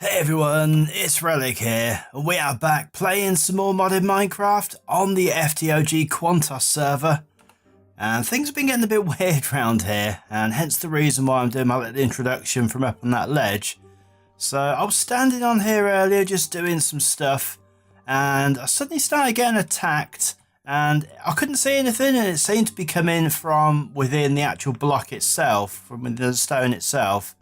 Hey everyone, it's Relic here, and we are back playing some more modded Minecraft on the FTOG Quantus server. And things have been getting a bit weird around here, and hence the reason why I'm doing my little introduction from up on that ledge. So I was standing on here earlier just doing some stuff, and I suddenly started getting attacked, and I couldn't see anything, and it seemed to be coming from within the actual block itself, from within the stone itself.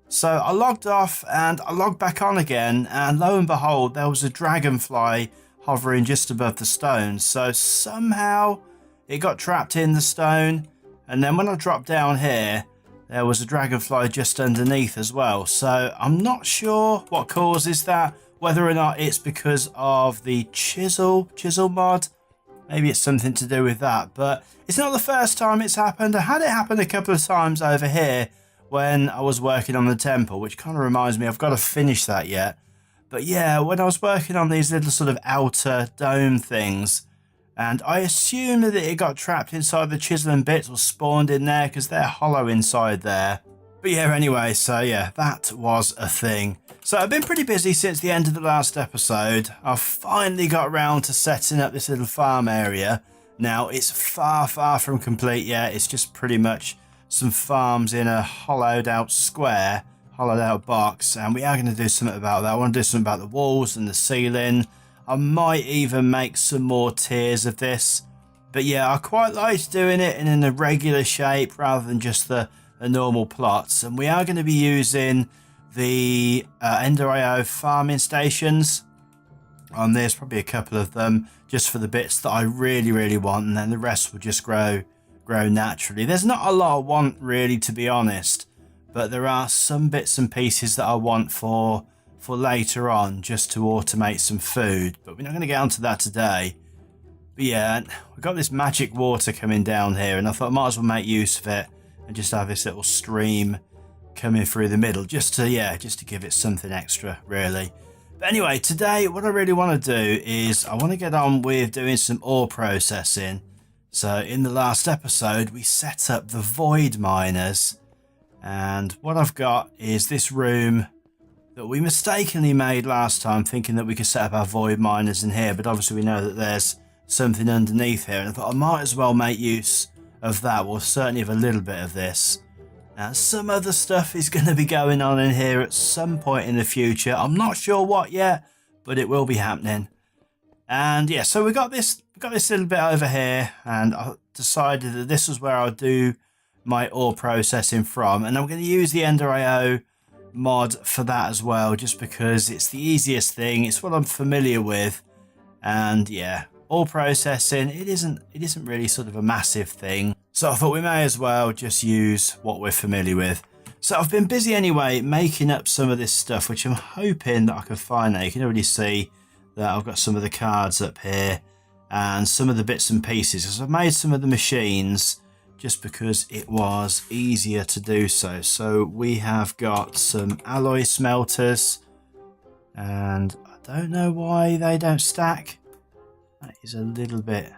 So I logged off and I logged back on again, and lo and behold, there was a dragonfly hovering just above the stone. So somehow it got trapped in the stone, and then when I dropped down here, there was a dragonfly just underneath as well. So I'm not sure what causes that, whether or not it's because of the chisel mod. Maybe it's something to do with that, but it's not the first time it's happened. I had it happen a couple of times over here when I was working on the temple, which kind of reminds me I've got to finish that yet. But yeah, when I was working on these little sort of outer dome things, and I assumed that it got trapped inside the chiseling bits or spawned in there because they're hollow inside there. But yeah, anyway, so yeah, that was a thing. So I've been pretty busy since the end of the last episode. I've finally got around to setting up this little farm area. Now, it's far from complete yet. It's just pretty much some farms in a hollowed out square, hollowed out box, and we are going to do something about that. I want to do something about the walls and the ceiling. I might even make some more tiers of this, but yeah, I quite liked doing it in a regular shape rather than just the normal plots. And we are going to be using the Enderio farming stations on this, probably a couple of them, just for the bits that I really want, and then the rest will just grow naturally. There's not a lot I want, really, to be honest, but there are some bits and pieces that I want for later on, just to automate some food, but we're not going to get onto that today. But yeah, we've got this magic water coming down here, and I thought I might as well make use of it and just have this little stream coming through the middle, just to give it something extra, really. But anyway, today what I really want to do is I want to get on with doing some ore processing. So in the last episode, we set up the void miners, and what I've got is this room that we mistakenly made last time, thinking that we could set up our void miners in here, but obviously we know that there's something underneath here, and I thought I might as well make use of that. We'll certainly have a little bit of this. Now, some other stuff is going to be going on in here at some point in the future. I'm not sure what yet, but it will be happening. And yeah, so we got this little bit over here, and I decided that this was where I'll do my ore processing from, and I'm going to use the Enderio mod for that as well, just because it's the easiest thing, it's what I'm familiar with. And yeah, ore processing, it isn't really sort of a massive thing, so I thought we may as well just use what we're familiar with. So I've been busy anyway making up some of this stuff, which I'm hoping that I can find there. You can already see that I've got some of the cards up here and some of the bits and pieces, because I've made some of the machines just because it was easier to do so. So we have got some alloy smelters, and I don't know why they don't stack. That is a little bit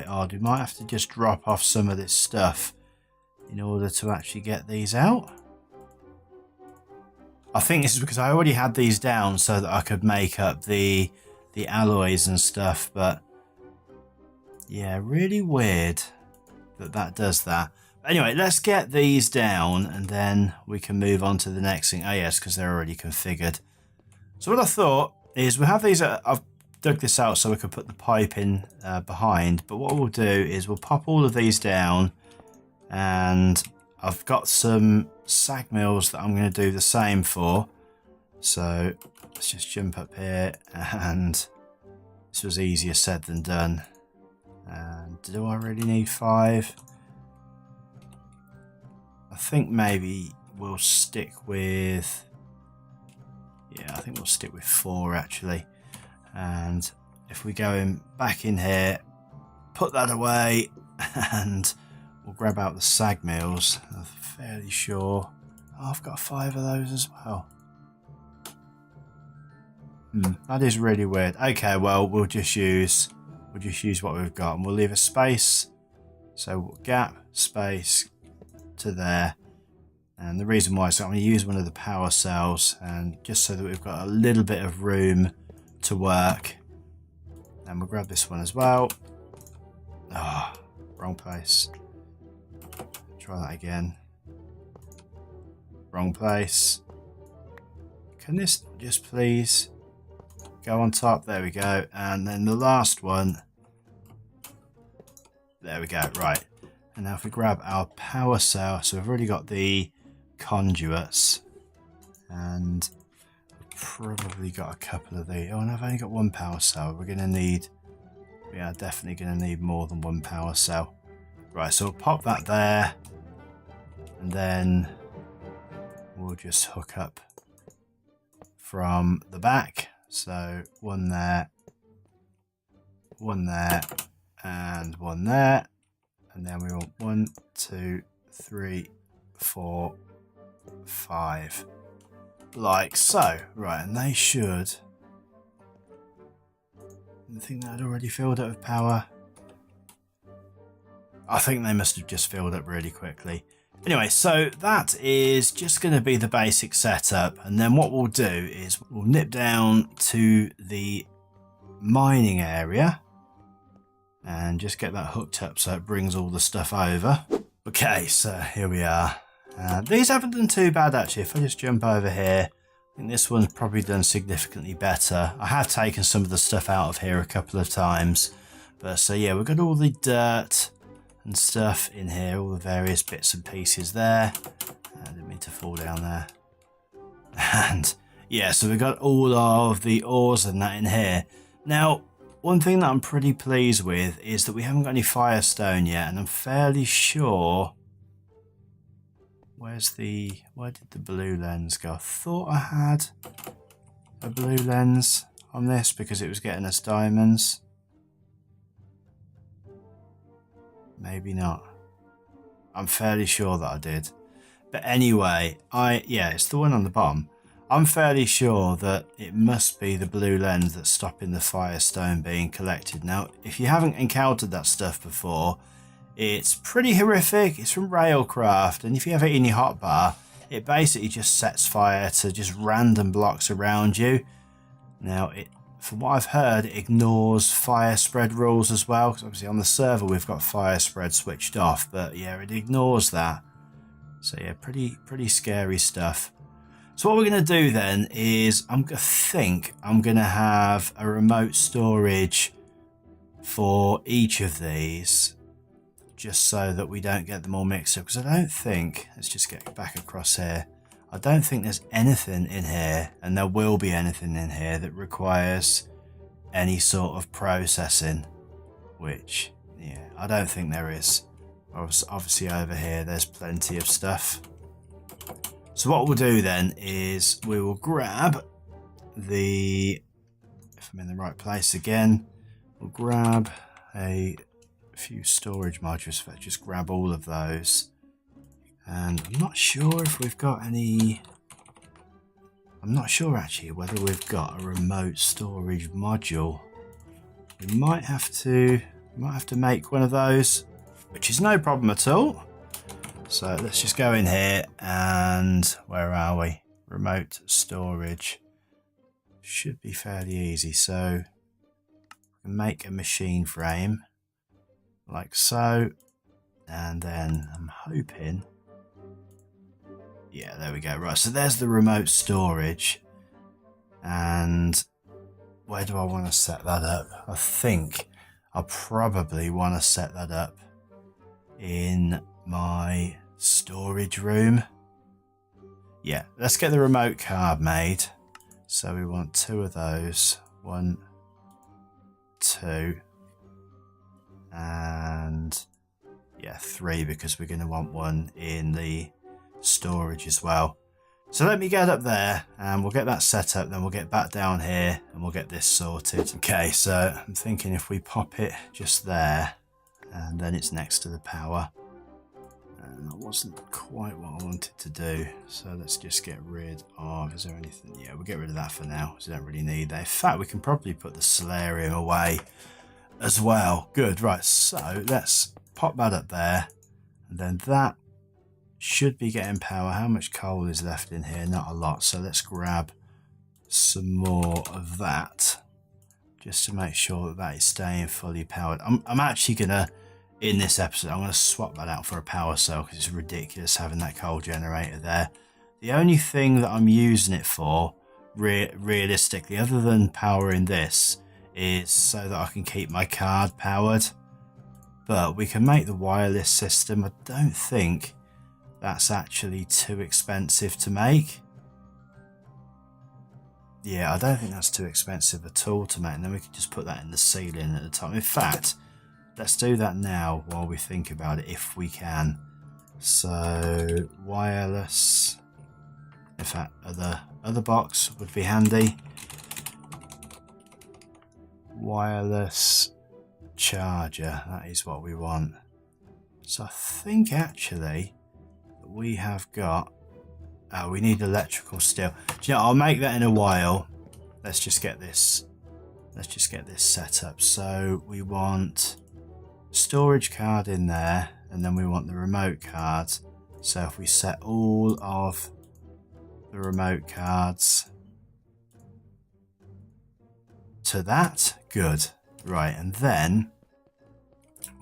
odd. We might have to just drop off some of this stuff in order to actually get these out. I think this is because I already had these down so that I could make up the alloys and stuff, but yeah, really weird that does that. But anyway, let's get these down and then we can move on to the next thing. Oh yes, because they're already configured. So what I thought is we'll have these, I've dug this out so we could put the pipe in behind, but what we'll do is we'll pop all of these down, and I've got some sag mills that I'm going to do the same for. So let's just jump up here, and this was easier said than done. And do I really need 5? I think maybe we'll stick with, yeah, I think we'll stick with 4 actually. And if we go back in here, put that away, and we'll grab out the sag mills. I'm fairly sure. Oh, I've got 5 of those as well. That is really weird. Okay, well, we'll just use what we've got, and we'll leave a space. So gap, space to there, And the reason why is I'm going to use one of the power cells, and just so that we've got a little bit of room to work. And we'll grab this one as well. Ah, oh, wrong place. Try that again. Wrong place. Can this just please go on top? There we go. And then the last one. There we go. Right. And now if we grab our power cell, so we've already got the conduits, and we've probably got a couple of these. Oh, and I've only got one power cell. We're going to need, we are definitely going to need more than one power cell. Right, so we'll pop that there, and then we'll just hook up from the back. So one there, and one there. And then we want 1, 2, 3, 4, 5. Like so. Right, and they should. I think that had already filled up with power. I think they must have just filled up really quickly. Anyway, so that is just going to be the basic setup. And then what we'll do is we'll nip down to the mining area and just get that hooked up so it brings all the stuff over. Okay, so here we are. These haven't done too bad actually. If I just jump over here, I think this one's probably done significantly better. I have taken some of the stuff out of here a couple of times. But so yeah, we've got all the dirt and stuff in here, all the various bits and pieces there. I didn't mean to fall down there. And yeah, so we've got all of the ores and that in here. Now, one thing that I'm pretty pleased with is that we haven't got any firestone yet, and I'm fairly sure... where did the blue lens go? I thought I had a blue lens on this because it was getting us diamonds. Maybe not. I'm fairly sure that I did. But anyway, yeah, it's the one on the bottom. I'm fairly sure that it must be the blue lens that's stopping the firestone being collected. Now, if you haven't encountered that stuff before, it's pretty horrific. It's from Railcraft, and if you have it in your hotbar, it basically just sets fire to just random blocks around you. Now, from what I've heard, it ignores fire spread rules as well, because obviously on the server we've got fire spread switched off, but yeah, it ignores that. So yeah, pretty scary stuff. So what we're going to do then is I think I'm going to have a remote storage for each of these, just so that we don't get them all mixed up, because I don't think, let's just get back across here, I don't think there's anything in here, and there will be anything in here that requires any sort of processing, which, yeah, I don't think there is. Obviously over here there's plenty of stuff. So what we'll do then is we will grab the, if I'm in the right place again, we'll grab a few storage modules. So just grab all of those. And I'm not sure if we've got any, I'm not sure actually whether we've got a remote storage module. We might have to make one of those, which is no problem at all. So let's just go in here, and where are we? Remote storage. Should be fairly easy. So we can make a machine frame like so, and then I'm hoping, yeah, there we go. Right, so there's the remote storage, and where do I want to set that up? I think I probably want to set that up in my storage room. Yeah, let's get the remote card made. So we want 2 of those. 1, 2, and yeah, 3, because we're going to want one in the storage as well. So let me get up there and we'll get that set up, then we'll get back down here and we'll get this sorted. Okay, so I'm thinking if we pop it just there, and then it's next to the power. And that wasn't quite what I wanted to do, so let's just get rid of, is there anything? Yeah, we'll get rid of that for now, because we don't really need that. In fact, we can probably put the solarium away as well. Good, right, so let's pop that up there, and then that should be getting power. How much coal is left in here? Not a lot. So let's grab some more of that, just to make sure that that is staying fully powered. I'm actually gonna, in this episode, I'm gonna swap that out for a power cell because it's ridiculous having that coal generator there. The only thing that I'm using it for, realistically, other than powering this, is so that I can keep my card powered. But we can make the wireless system. I don't think that's actually too expensive to make. Yeah, I don't think that's too expensive at all to make, and then we can just put that in the ceiling at the top. In fact, let's do that now while we think about it, if we can. So, wireless. In fact, other box would be handy. Wireless charger, that is what we want. So I think actually we have got, we need electrical still. Do you know, I'll make that in a while. Let's just get this set up. So we want storage card in there, and then we want the remote cards. So if we set all of the remote cards to that, good. Right, and then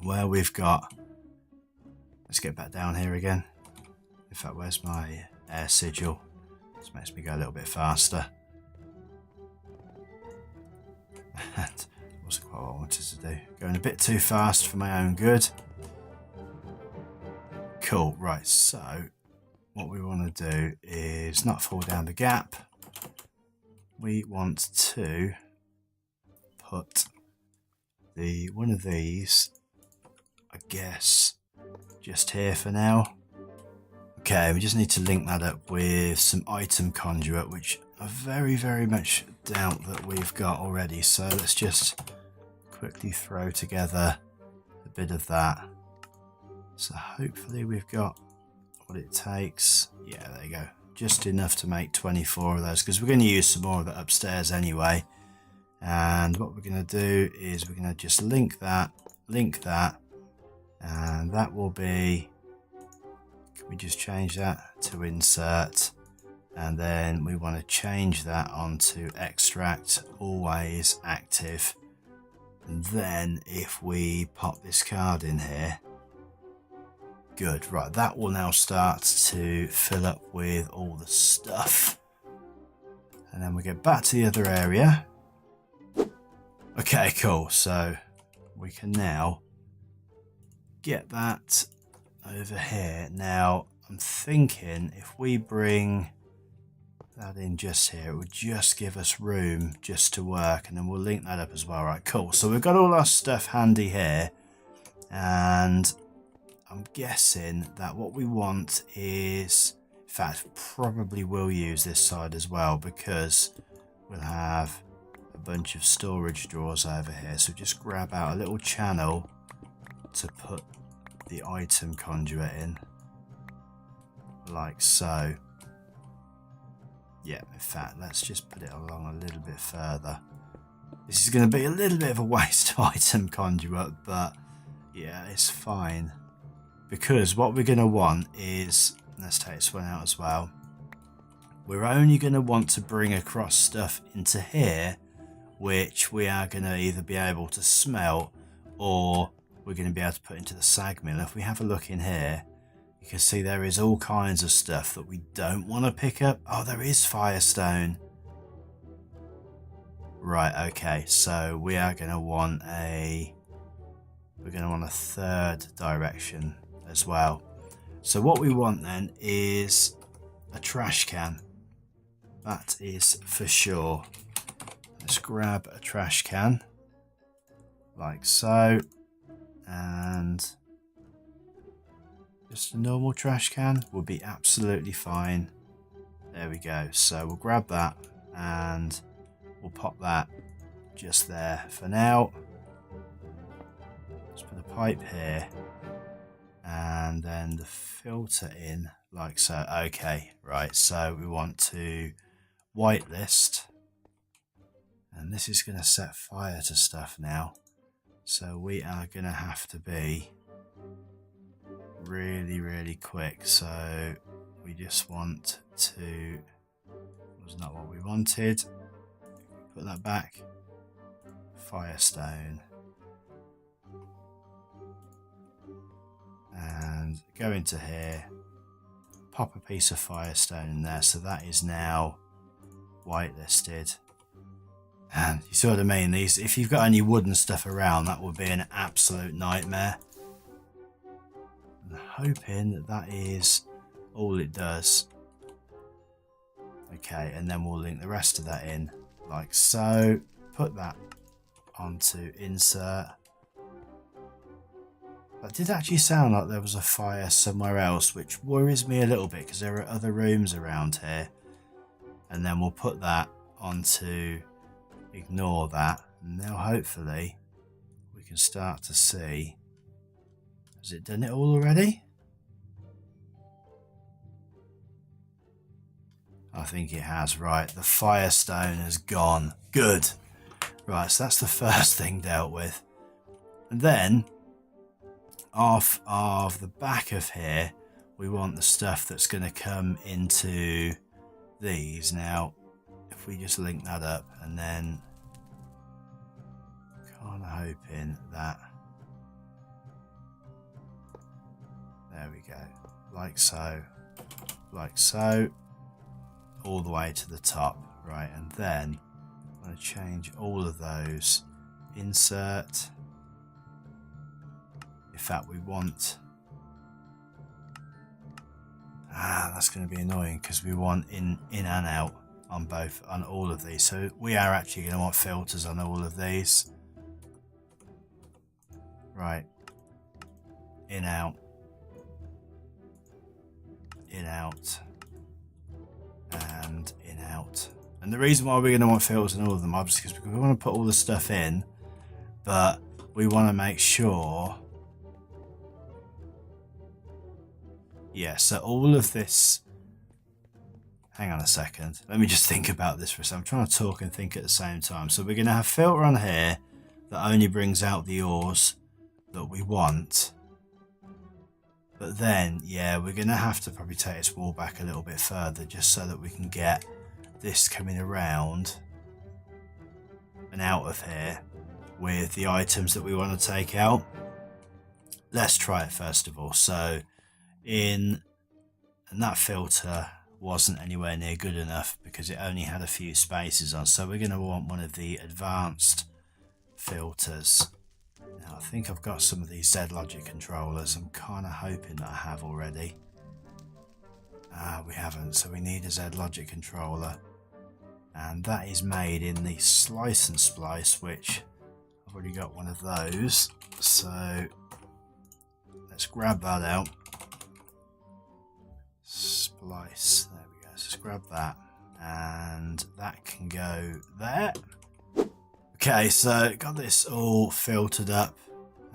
where we've got, let's get back down here again. In fact, where's my air sigil? This makes me go a little bit faster. That wasn't quite what I wanted to do. Going a bit too fast for my own good. Cool, right, so what we want to do is not fall down the gap. We want to put one of these, I guess, just here for now. Okay, we just need to link that up with some item conduit, which I very, very much doubt that we've got already. So let's just quickly throw together a bit of that. So hopefully we've got what it takes. Yeah, there you go. Just enough to make 24 of those, because we're going to use some more of it upstairs anyway. And what we're going to do is we're going to just link that, and that will be, can we just change that to insert, and then we want to change that onto extract, always active. And then if we pop this card in here, good, right, that will now start to fill up with all the stuff. And then we get back to the other area. Okay, cool, so we can now get that over here. Now, I'm thinking if we bring that in just here, it would just give us room just to work, and then we'll link that up as well. Right, cool, so we've got all our stuff handy here, and I'm guessing that what we want is, in fact, probably will use this side as well, because we'll have a bunch of storage drawers over here. So just grab out a little channel to put the item conduit in, like so. Yeah, in fact, let's just put it along a little bit further. This is going to be a little bit of a waste of item conduit, but yeah, it's fine. Because what we're going to want is, let's take this one out as well, we're only going to want to bring across stuff into here which we are going to either be able to smelt, or we're going to be able to put into the sag mill. If we have a look in here, you can see there is all kinds of stuff that we don't want to pick up. Oh, there is firestone. Right, okay, so we are going to want a third direction as well. So what we want then is a trash can. That is for sure. Let's grab a trash can, like so, and just a normal trash can will be absolutely fine. There we go. So we'll grab that and we'll pop that just there for now. Let's put a pipe here and then the filter in, like so. Okay, right, so we want to whitelist. And this is going to set fire to stuff now. So we are going to have to be really quick. So we just want to, was not what we wanted. Put that back. Firestone. And go into here. Pop a piece of firestone in there. So that is now whitelisted. And you see what I mean? These, if you've got any wooden stuff around, that would be an absolute nightmare. I'm hoping that that is all it does. Okay, and then we'll link the rest of that in like so. Put that onto insert. That did actually sound like there was a fire somewhere else, which worries me a little bit because there are other rooms around here. And then we'll put that onto ignore that. And now hopefully we can start to see. Has it done it all already? I think it has. Right, the firestone has gone. Good. Right, so that's the first thing dealt with. And then off of the back of here, we want the stuff that's going to come into these. Now, if we just link that up and then kind of hoping that, there we go, like so, all the way to the top. Right, and then I'm going to change all of those. Insert. In fact, we want, that's going to be annoying because we want in and out on both, on all of these. So we are actually going to want filters on all of these. Right, in out, and in out. And the reason why we're going to want filters on all of them, obviously, because we want to put all the stuff in, but we want to make sure. Yeah, so all of this, hang on a second, let me just think about this for a second. I'm trying to talk and think at the same time. So we're going to have filter on here that only brings out the ores that we want. But then, yeah, we're going to have to probably take this wall back a little bit further just so that we can get this coming around and out of here with the items that we want to take out. Let's try it first of all. So and that filter wasn't anywhere near good enough because it only had a few spaces on, so we're going to want one of the advanced filters. Now I think I've got some of these Z Logic controllers. I'm kind of hoping that I have already. We haven't, so we need a Z Logic controller, and that is made in the slice and splice, which I've already got one of those, so let's grab that out. Splice, there we go, so let's grab that, and that can go there. Okay, so got this all filtered up,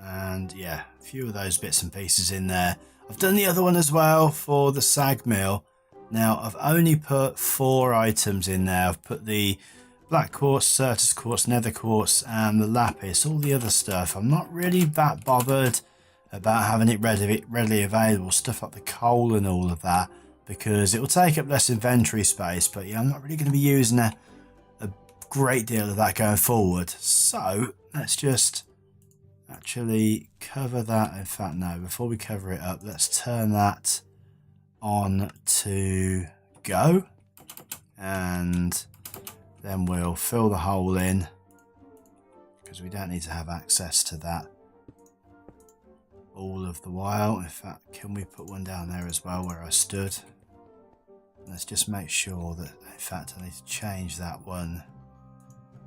and yeah, a few of those bits and pieces in there. I've done the other one as well for the sag mill. Now I've only put 4 items in there. I've put the black quartz, certus quartz, nether quartz, and the lapis. All the other stuff, I'm not really that bothered about having it readily available, stuff like the coal and all of that, because it will take up less inventory space. But yeah, I'm not really going to be using a great deal of that going forward. So let's just actually cover that. In fact, no, before we cover it up, let's turn that on to go, and then we'll fill the hole in because we don't need to have access to that all of the while. In fact, can we put one down there as well where I stood? Let's just make sure that, in fact, I need to change that one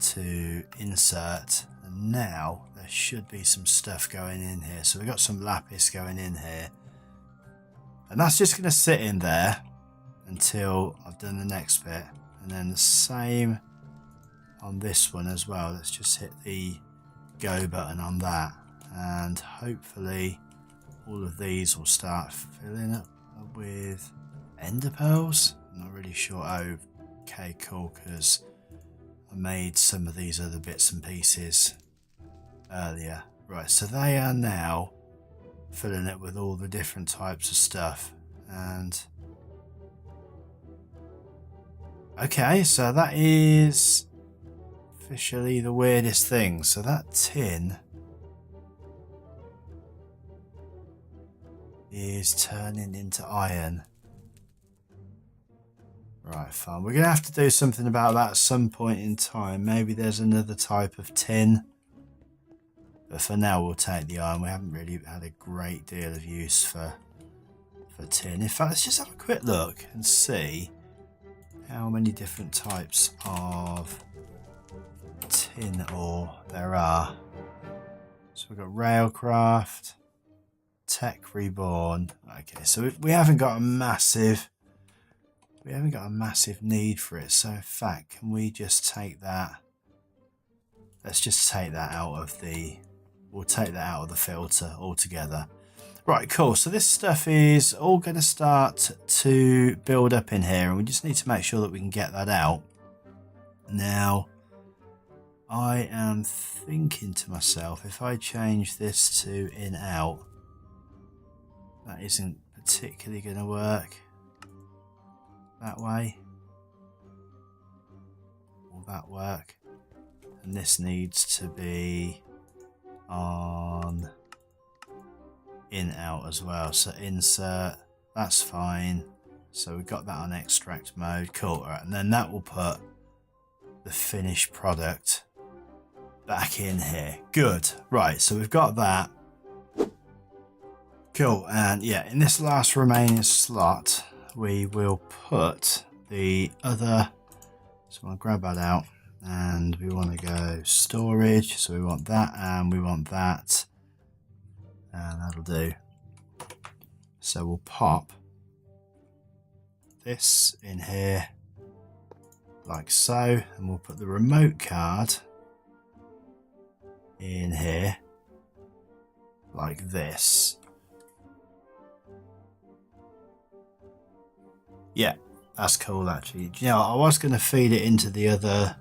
to insert, and now there should be some stuff going in here. So we've got some lapis going in here, and that's just going to sit in there until I've done the next bit, and then the same on this one as well. Let's just hit the go button on that, and hopefully all of these will start filling up with ender pearls. I'm not really sure. Oh, okay, cool, because I made some of these other bits and pieces earlier. Right, so they are now filling it with all the different types of stuff. And okay, so that is officially the weirdest thing. So that tin is turning into iron. Right, fine. We're going to have to do something about that at some point in time. Maybe there's another type of tin. But for now, we'll take the iron. We haven't really had a great deal of use for tin. In fact, let's just have a quick look and see how many different types of tin ore there are. So we've got railcraft, tech reborn. Okay, so we haven't got a massive need for it. So in fact, can we just take that? Let's just take that out of the. We'll take that out of the filter altogether. Right, cool. So this stuff is all going to start to build up in here, and we just need to make sure that we can get that out. Now, I am thinking to myself, if I change this to in out, that isn't particularly going to work that way. Will that work? And this needs to be on in out as well. So insert, that's fine. So we've got that on extract mode. Cool. All right, and then that will put the finished product back in here. Good. Right, so we've got that. Cool. And yeah, in this last remaining slot, we will put the other. So I'll grab that out, and we want to go storage. So we want that, and we want that. And that'll do. So we'll pop this in here like so, and we'll put the remote card in here like this. Yeah, that's cool actually. You know, I was going to feed it into the other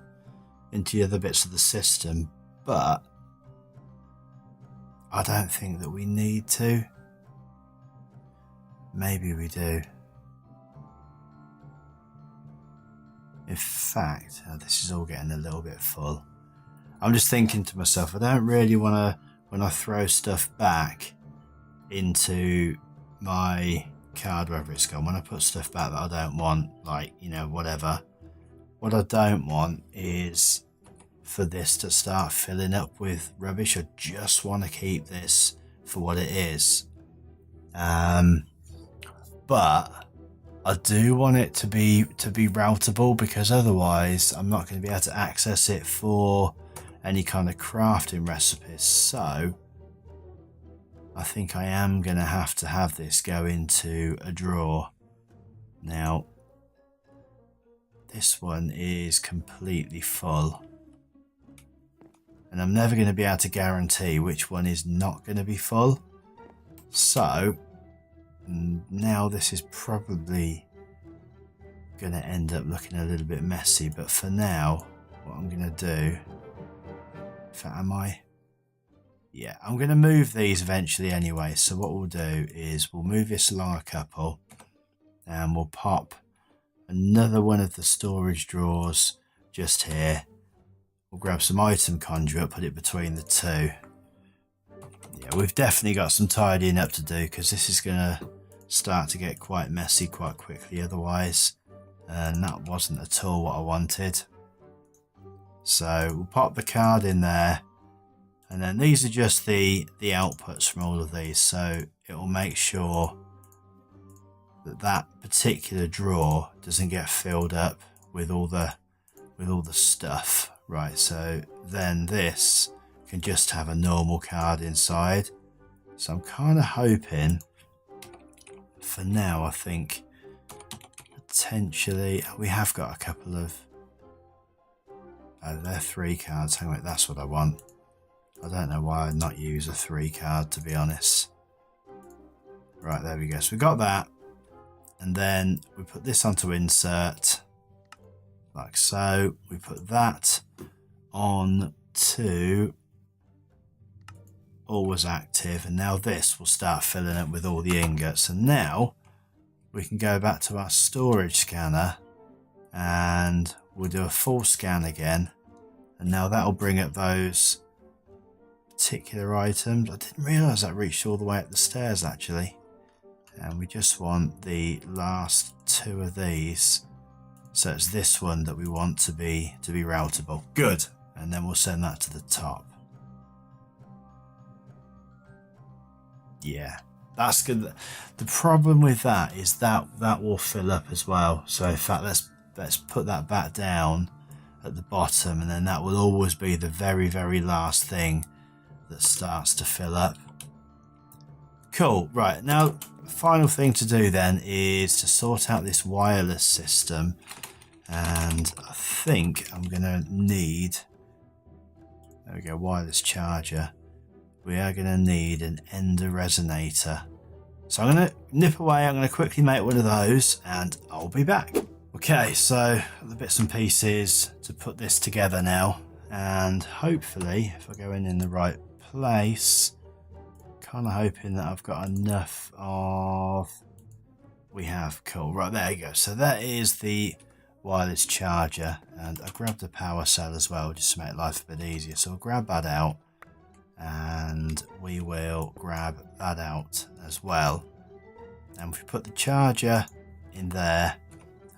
bits of the system, but I don't think that we need to. Maybe we do. In fact, this is all getting a little bit full. I'm just thinking to myself, I don't really want to, when I throw stuff back into my card, wherever it's gone, when I put stuff back that I don't want, like, you know, whatever, what I don't want is for this to start filling up with rubbish. I just want to keep this for what it is. But I do want it to be routable, because otherwise I'm not going to be able to access it for any kind of crafting recipes. So I think I am going to have this go into a drawer. Now, this one is completely full, and I'm never going to be able to guarantee which one is not going to be full. So now this is probably going to end up looking a little bit messy, but for now, what I'm going to do, yeah, I'm going to move these eventually anyway. So what we'll do is we'll move this along a couple, and we'll pop another one of the storage drawers just here. We'll grab some item conduit, put it between the two. Yeah, we've definitely got some tidying up to do, because this is going to start to get quite messy quite quickly otherwise, and that wasn't at all what I wanted. So we'll pop the card in there, and then these are just the outputs from all of these, so it will make sure that that particular drawer doesn't get filled up with all the stuff. Right, so then this can just have a normal card inside. So I'm kind of hoping, for now, I think potentially we have got a couple of, they're 3 cards. Hang on, that's what I want. I don't know why I'd not use a 3 card, to be honest. Right, there we go. So we got that, and then we put this onto insert like so. We put that on to all was active, and now this will start filling up with all the ingots. And now we can go back to our storage scanner and we'll do a full scan again, and now that'll bring up those particular items. I didn't realize that reached all the way up the stairs actually, and we just want the last two of these, so it's this one that we want to be routable. Good. And then we'll send that to the top. Yeah, that's good. The problem with that is that will fill up as well. So in fact, let's put that back down at the bottom, and then that will always be the very, very last thing that starts to fill up. Cool. Right, now final thing to do then is to sort out this wireless system, and I think I'm gonna need, there we go, wireless charger. We are going to need an ender resonator. So I'm going to nip away, I'm going to quickly make one of those and I'll be back. Okay, so the bits and pieces to put this together now, and hopefully if I go in the right place, kind of hoping that I've got enough of, we have, cool, right, there you go. So that is the wireless charger, and I grabbed a power cell as well just to make life a bit easier. So we'll grab that out, and we will grab that out as well, and if we put the charger in there,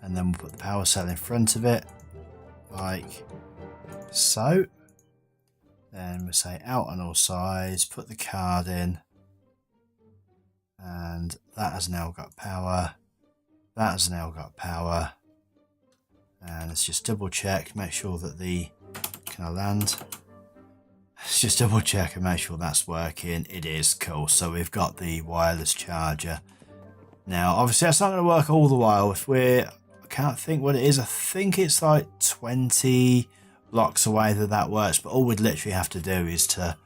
and then we'll put the power cell in front of it like so, then we'll say out on all sides, put the card in, and that has now got power, that has now got power. And let's just double check, make sure that can I land? Let's just double check and make sure that's working. It is, cool. So we've got the wireless charger. Now, obviously that's not going to work all the while. I can't think what it is. I think it's like 20 blocks away that works. But all we'd literally have to do is to,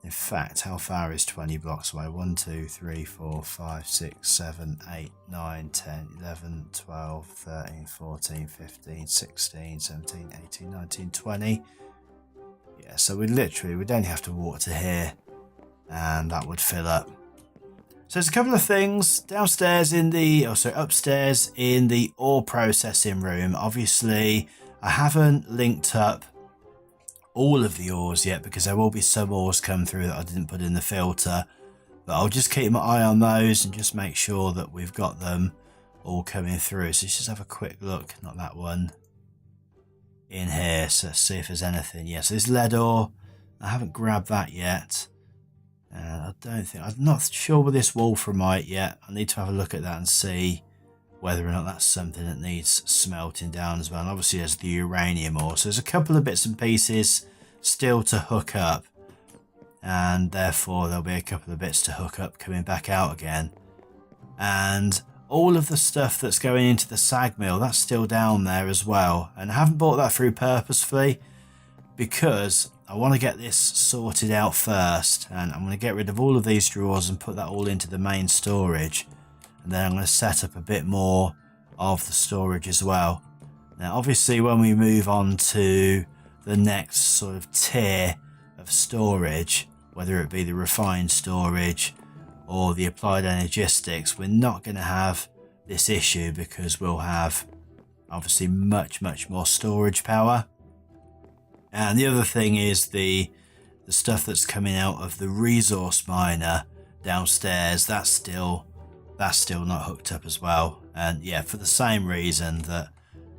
in fact, how far is 20 blocks away? 1, 2, 3, 4, 5, 6, 7, 8, 9, 10, 11, 12, 13, 14, 15, 16, 17, 18, 19, 20. Yeah, so we'd only have to walk to here and that would fill up. So there's a couple of things downstairs upstairs in the ore processing room. Obviously, I haven't linked up all of the ores yet because there will be some ores come through that I didn't put in the filter, but I'll just keep my eye on those and just make sure that we've got them all coming through. So let's just have a quick look, not that one, in here, so let's see if there's anything. Yeah, so this lead ore, I haven't grabbed that yet, and I'm not sure with this wolframite yet. I need to have a look at that and see whether or not that's something that needs smelting down as well. And obviously there's the uranium ore, so there's a couple of bits and pieces still to hook up, and therefore there'll be a couple of bits to hook up coming back out again. And all of the stuff that's going into the sag mill, that's still down there as well, and I haven't brought that through purposefully because I want to get this sorted out first, and I'm going to get rid of all of these drawers and put that all into the main storage. And then I'm going to set up a bit more of the storage as well. Now, obviously, when we move on to the next sort of tier of storage, whether it be the refined storage or the applied energistics, we're not going to have this issue because we'll have obviously much more storage power. And the other thing is the stuff that's coming out of the resource miner downstairs, that's still not hooked up as well. And yeah, for the same reason that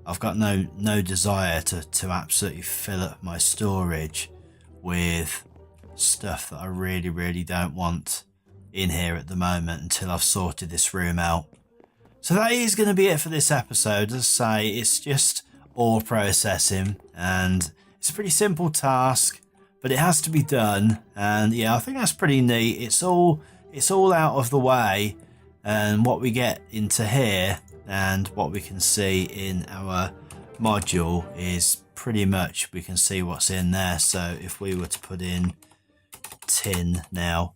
I've got no desire to absolutely fill up my storage with stuff that I really don't want in here at the moment until I've sorted this room out. So that is going to be it for this episode. As I say, it's just ore processing, and it's a pretty simple task, but it has to be done. And yeah, I think that's pretty neat. It's all out of the way, and what we get into here and what we can see in our module is pretty much, we can see what's in there. So if we were to put in tin now,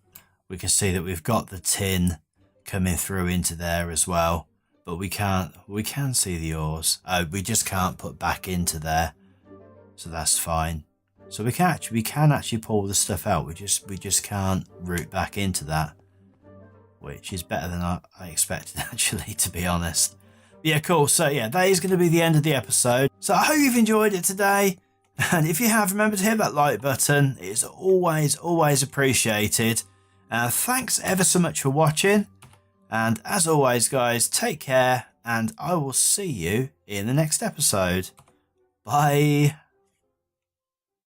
we can see that we've got the tin coming through into there as well, but we can see the ores. Oh, we just can't put back into there, so that's fine. So we can actually pull the stuff out. We just can't route back into that, which is better than I expected, actually, to be honest. But yeah, cool. So yeah, that is going to be the end of the episode. So I hope you've enjoyed it today. And if you have, remember to hit that like button. It's always appreciated. Thanks ever so much for watching. And as always, guys, take care. And I will see you in the next episode. Bye.